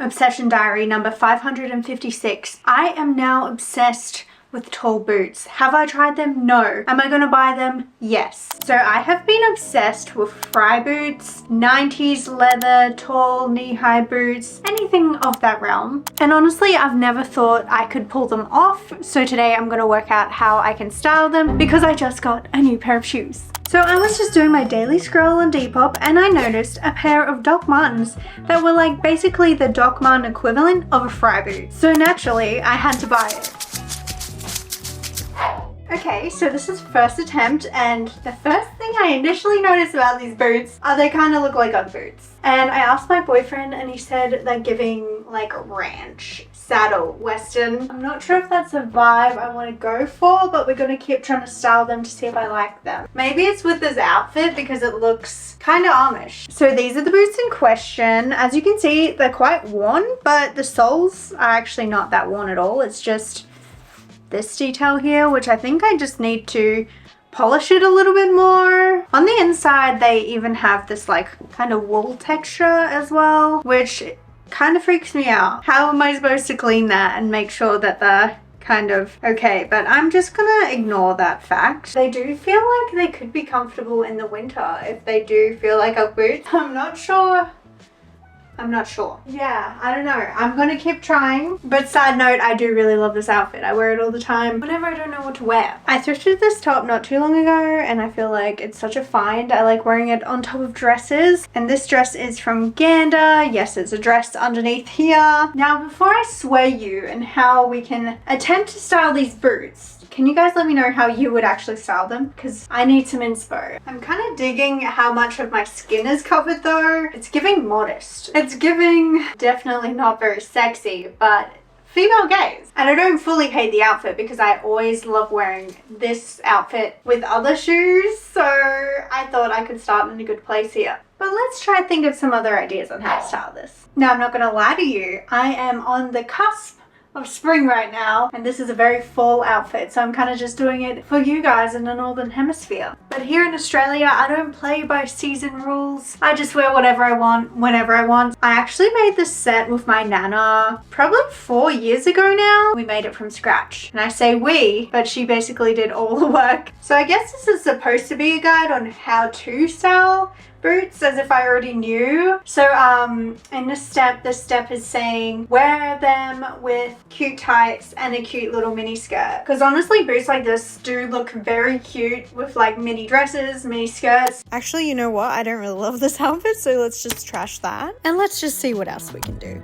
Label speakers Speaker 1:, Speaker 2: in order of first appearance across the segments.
Speaker 1: Obsession diary number 556. I am now obsessed with tall boots. Have I tried them? No. Am I gonna buy them? Yes. So I have been obsessed with fry boots, 90s leather, tall knee-high boots, anything of that realm. And honestly, I've never thought I could pull them off. So today I'm gonna work out how I can style them because I just got a new pair of shoes. So I was just doing my daily scroll on Depop and I noticed a pair of Doc Martens that were like basically the Doc Marten equivalent of a fry boot. So naturally, I had to buy it. Okay, so this is first attempt, and the first thing I initially noticed about these boots are they kind of look like Ugg boots. And I asked my boyfriend and he said they're giving like ranch, saddle, western. I'm not sure if that's a vibe I want to go for, but we're going to keep trying to style them to see if I like them. Maybe it's with this outfit because it looks kind of Amish. So these are the boots in question. As you can see, they're quite worn, but the soles are actually not that worn at all. It's just this detail here, which I think I just need to polish it a little bit more. On the inside, they even have this like kind of wool texture as well, which kind of freaks me out. How am I supposed to clean that and make sure that they're kind of okay? But I'm just gonna ignore that fact. They do feel like they could be comfortable in the winter if they do feel like Ugg boots. I'm not sure. Yeah, I don't know. I'm gonna keep trying. But side note, I do really love this outfit. I wear it all the time whenever I don't know what to wear. I thrifted this top not too long ago and I feel like it's such a find. I like wearing it on top of dresses. And this dress is from Gander. Yes, it's a dress underneath here. Now, before I sway you in how we can attempt to style these boots, can you guys let me know how you would actually style them? Because I need some inspo. I'm kind of digging how much of my skin is covered though. It's giving modest. It's giving definitely not very sexy, but female gaze. And I don't fully hate the outfit because I always love wearing this outfit with other shoes. So I thought I could start in a good place here. But let's try and think of some other ideas on how to style this. Now, I'm not going to lie to you. I am on the cusp of spring right now, and this is a very fall outfit, so I'm kind of just doing it for you guys in the northern hemisphere. But here in Australia, I don't play by season rules. I just wear whatever I want whenever I want. I actually made this set with my nana probably 4 years ago now. We made it from scratch, and I say we, but she basically did all the work. So I guess this is supposed to be a guide on how to style boots, as if I already knew. So in this step is saying wear them with cute tights and a cute little mini skirt, because honestly boots like this do look very cute with like mini dresses, mini skirts. Actually, you know what, I don't really love this outfit, so let's just trash that and let's just see what else we can do.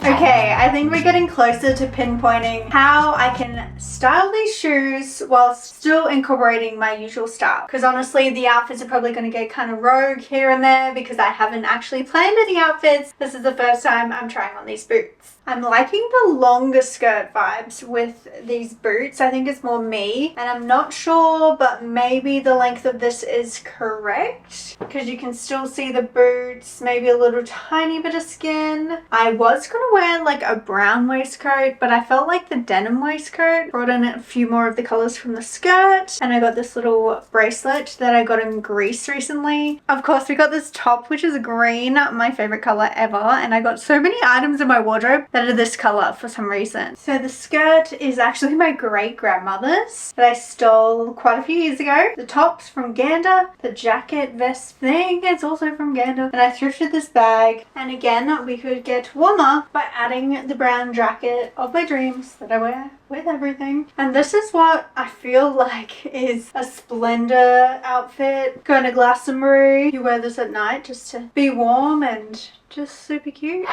Speaker 1: Okay, I think we're getting closer to pinpointing how I can style these shoes while still incorporating my usual style. Because honestly, the outfits are probably going to get kind of rogue here and there because I haven't actually planned any outfits. This is the first time I'm trying on these boots. I'm liking the longer skirt vibes with these boots. I think it's more me, and I'm not sure, but maybe the length of this is correct because you can still see the boots, maybe a little tiny bit of skin. I was gonna wear like a brown waistcoat, but I felt like the denim waistcoat brought in a few more of the colors from the skirt. And I got this little bracelet that I got in Greece recently. Of course, we got this top, which is green, my favorite color ever, and I got so many items in my wardrobe that are this color for some reason. So the skirt is actually my great grandmother's that I stole quite a few years ago. The top's from Gander. The jacket vest thing is also from Gander. And I thrifted this bag. And again, we could get warmer by adding the brown jacket of my dreams that I wear with everything. And this is what I feel like is a Splendor outfit. Going to Glastonbury. You wear this at night just to be warm and just super cute.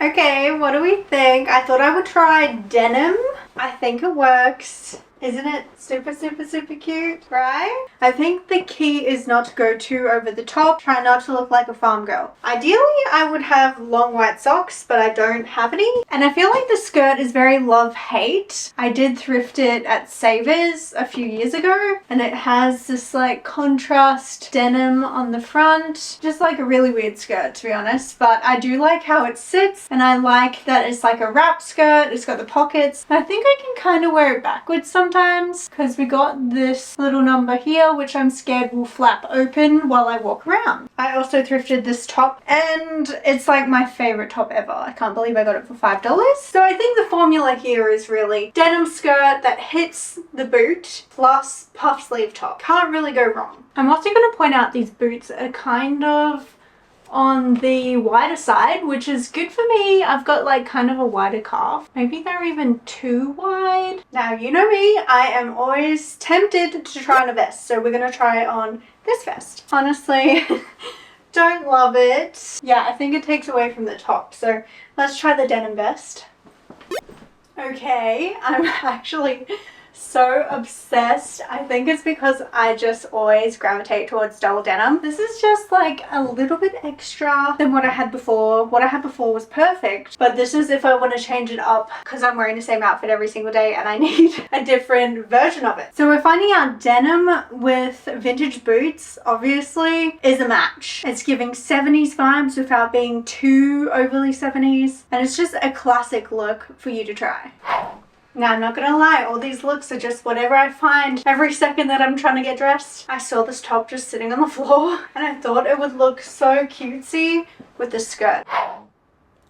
Speaker 1: Okay, what do we think? I thought I would try denim. I think it works. Isn't it super, super, super cute, right? I think the key is not to go too over the top. Try not to look like a farm girl. Ideally, I would have long white socks, but I don't have any. And I feel like the skirt is very love-hate. I did thrift it at Savers a few years ago, and it has this like contrast denim on the front. Just like a really weird skirt, to be honest. But I do like how it sits, and I like that it's like a wrap skirt. It's got the pockets. I think I can kind of wear it backwards sometimes. sometimes because we got this little number here which I'm scared will flap open while I walk around. I also thrifted this top and it's like my favorite top ever. I can't believe I got it for $5. So I think the formula here is really denim skirt that hits the boot plus puff sleeve top. Can't really go wrong. I'm also going to point out these boots are kind of on the wider side, which is good for me. I've got like kind of a wider calf. Maybe they're even too wide. Now, you know me, I am always tempted to try on a vest. So we're going to try on this vest. Honestly, don't love it. Yeah, I think it takes away from the top. So let's try the denim vest. Okay, I'm actually so obsessed. I think it's because I just always gravitate towards double denim. This is just like a little bit extra than what I had before. What I had before was perfect, but this is if I want to change it up because I'm wearing the same outfit every single day and I need a different version of it. So we're finding out denim with vintage boots obviously is a match. It's giving 70s vibes without being too overly 70s, and it's just a classic look for you to try. Now, I'm not gonna lie, all these looks are just whatever I find every second that I'm trying to get dressed. I saw this top just sitting on the floor and I thought it would look so cutesy with the skirt.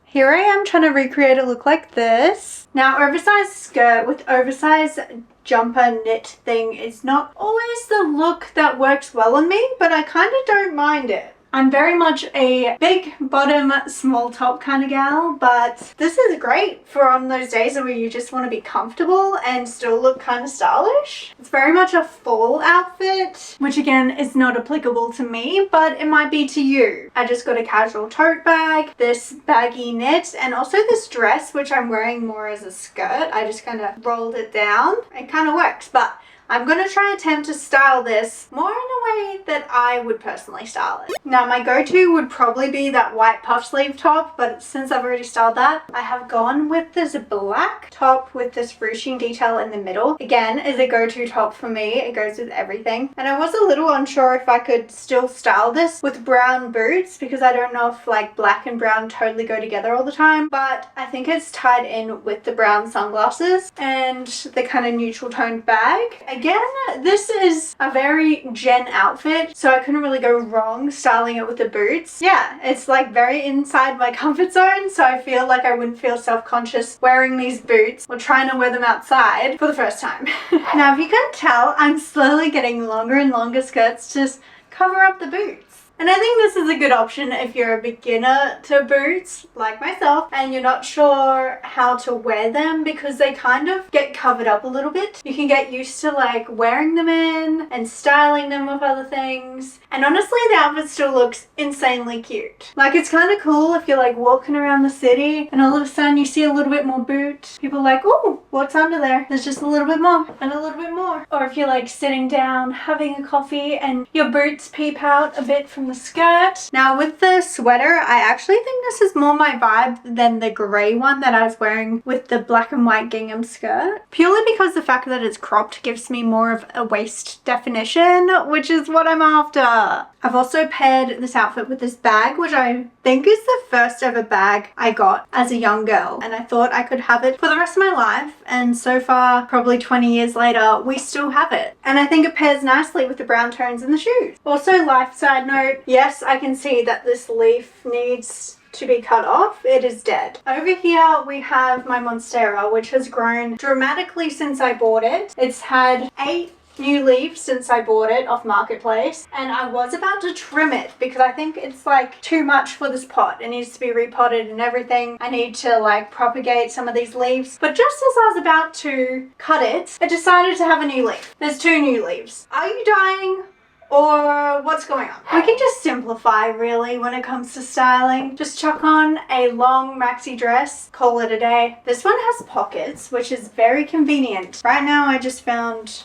Speaker 1: Here I am trying to recreate a look like this. Now, oversized skirt with oversized jumper knit thing is not always the look that works well on me, but I kind of don't mind it. I'm very much a big bottom, small top kind of gal, but this is great for on those days where you just want to be comfortable and still look kind of stylish. It's very much a fall outfit, which again is not applicable to me, but it might be to you. I just got a casual tote bag, this baggy knit, and also this dress, which I'm wearing more as a skirt. I just kind of rolled it down. It kind of works, but I'm going to try and attempt to style this more in a way that I would personally style it. Now, my go-to would probably be that white puff sleeve top, but since I've already styled that, I have gone with this black top with this ruching detail in the middle. Again, is a go-to top for me. It goes with everything. And I was a little unsure if I could still style this with brown boots because I don't know if like black and brown totally go together all the time, but I think it's tied in with the brown sunglasses and the kind of neutral toned bag. Again, this is a very Jen outfit, so I couldn't really go wrong styling it with the boots. Yeah, it's like very inside my comfort zone, so I feel like I wouldn't feel self-conscious wearing these boots or trying to wear them outside for the first time. Now, if you can tell, I'm slowly getting longer and longer skirts to cover up the boots. And I think this is a good option if you're a beginner to boots, like myself, and you're not sure how to wear them because they kind of get covered up a little bit. You can get used to like wearing them in and styling them with other things. And honestly, the outfit still looks insanely cute. Like, it's kind of cool if you're like walking around the city and all of a sudden you see a little bit more boot. People are like, oh, what's under there? There's just a little bit more and a little bit more. Or if you're like sitting down having a coffee and your boots peep out a bit from the skirt. Now, with the sweater, I actually think this is more my vibe than the grey one that I was wearing with the black and white gingham skirt. Purely because the fact that it's cropped gives me more of a waist definition, which is what I'm after. I've also paired this outfit with this bag, which I think is the first ever bag I got as a young girl, and I thought I could have it for the rest of my life, and so far, probably 20 years later, we still have it. And I think it pairs nicely with the brown tones in the shoes. Also, life side note, yes, I can see that this leaf needs to be cut off. It is dead. Over here we have my Monstera, which has grown dramatically since I bought it. It's had 8 new leaves since I bought it off Marketplace, and I was about to trim it because I think it's like too much for this pot. It needs to be repotted and everything. I need to like propagate some of these leaves, but just as I was about to cut it, I decided to have a new leaf. There's 2 new leaves. Are you dying? Or what's going on? We can just simplify really when it comes to styling. Just chuck on a long maxi dress, call it a day. This one has pockets, which is very convenient. Right now I just found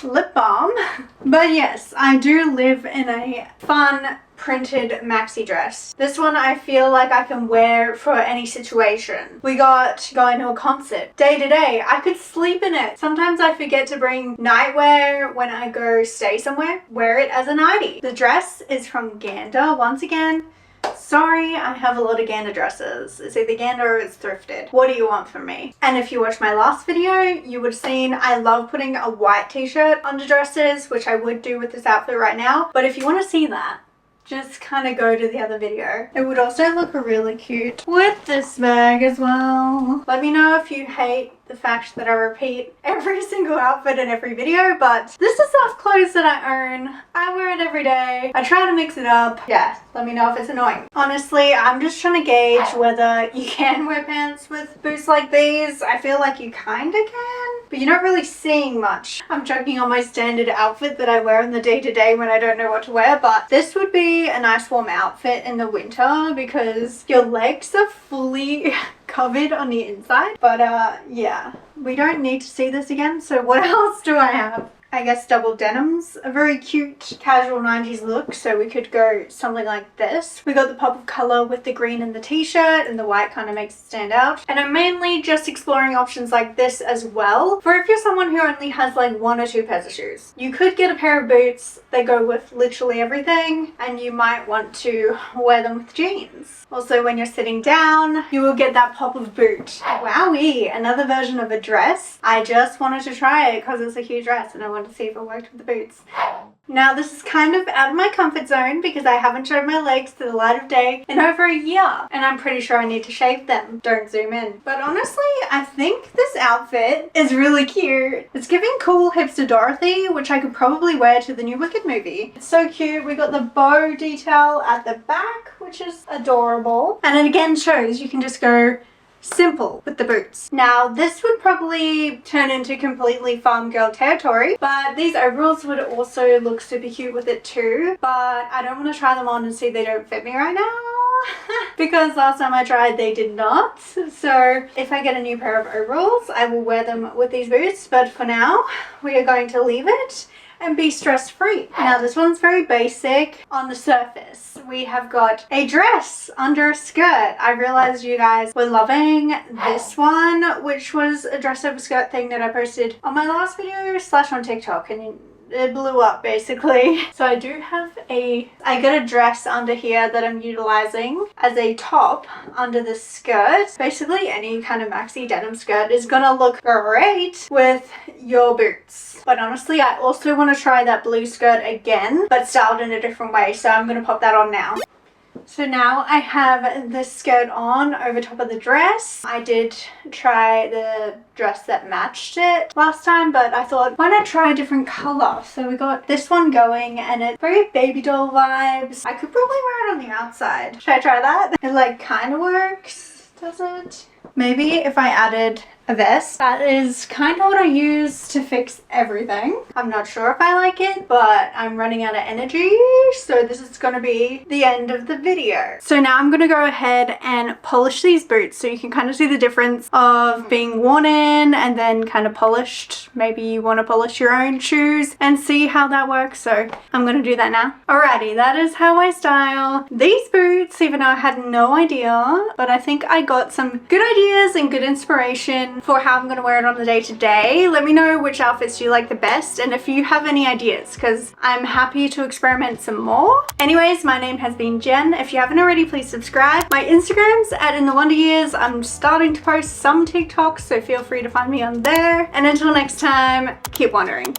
Speaker 1: lip balm. But yes, I do live in a fun printed maxi dress. This one I feel like I can wear for any situation. We got going to a concert. Day to day, I could sleep in it. Sometimes I forget to bring nightwear when I go stay somewhere. Wear it as a nightie. The dress is from Gander. Once again, Sorry, I have a lot of gander dresses. It's either gander or it's thrifted. What do you want from me? And if you watched my last video, you would have seen I love putting a white t-shirt under dresses, which I would do with this outfit right now. But if you want to see that, just kind of go to the other video. It would also look really cute with this bag as well. Let me know if you hate the fact that I repeat every single outfit in every video, but this is soft clothes that I own. I wear it every day. I try to mix it up. Yeah, let me know if it's annoying. Honestly, I'm just trying to gauge whether you can wear pants with boots like these. I feel like you kind of can, but you're not really seeing much. I'm joking on my standard outfit that I wear in the day-to-day when I don't know what to wear, but this would be a nice warm outfit in the winter because your legs are fully covered on the inside. But yeah, we don't need to see this again. So what else do I have? I guess double denims, a very cute casual 90s look, so we could go something like this. We got the pop of color with the green in the t-shirt, and the white kind of makes it stand out. And I'm mainly just exploring options like this as well, for if you're someone who only has like 1 or 2 pairs of shoes. You could get a pair of boots that go with literally everything, and you might want to wear them with jeans. Also, when you're sitting down, you will get that pop of boot. Wowee, another version of a dress. I just wanted to try it because it's a huge dress and I wanted to see if it worked with the boots. Now this is kind of out of my comfort zone because I haven't showed my legs to the light of day in over a year, and I'm pretty sure I need to shave them. Don't zoom in. But honestly, I think this outfit is really cute. It's giving cool hipster Dorothy, which I could probably wear to the new Wicked movie. It's so cute. We got the bow detail at the back, which is adorable. And it again shows you can just go simple with the boots. Now this would probably turn into completely farm girl territory, but these overalls would also look super cute with it too. But I don't want to try them on and see they don't fit me right now because last time I tried they did not. So if I get a new pair of overalls, I will wear them with these boots, but for now we are going to leave it and be stress-free. Now this one's very basic on the surface. We have got a dress under a skirt. I realized you guys were loving this one, which was a dress over skirt thing that I posted on my last video / on TikTok, and it blew up basically. So I got a dress under here that I'm utilizing as a top under the skirt. Basically any kind of maxi denim skirt is gonna look great with your boots. But honestly, I also want to try that blue skirt again, but styled in a different way. So I'm gonna pop that on now. So now I have this skirt on over top of the dress. I did try the dress that matched it last time, but I thought, why not try a different color? So we got this one going, and it's very baby doll vibes. I could probably wear it on the outside. Should I try that? It like kind of works, does it? Maybe if I added a vest. That is kind of what I use to fix everything. I'm not sure if I like it, but I'm running out of energy, so this is going to be the end of the video. So now I'm going to go ahead and polish these boots so you can kind of see the difference of being worn in and then kind of polished. Maybe you want to polish your own shoes and see how that works, so I'm going to do that now. Alrighty, that is how I style these boots, even though I had no idea, but I think I got some good ideas and good inspiration for how I'm going to wear it on the day-to-day. Let me know which outfits you like the best and if you have any ideas, because I'm happy to experiment some more. Anyways, my name has been Jen. If you haven't already, please subscribe. My Instagram's @InTheWonderYears. I'm starting to post some TikToks, so feel free to find me on there. And until next time, keep wondering.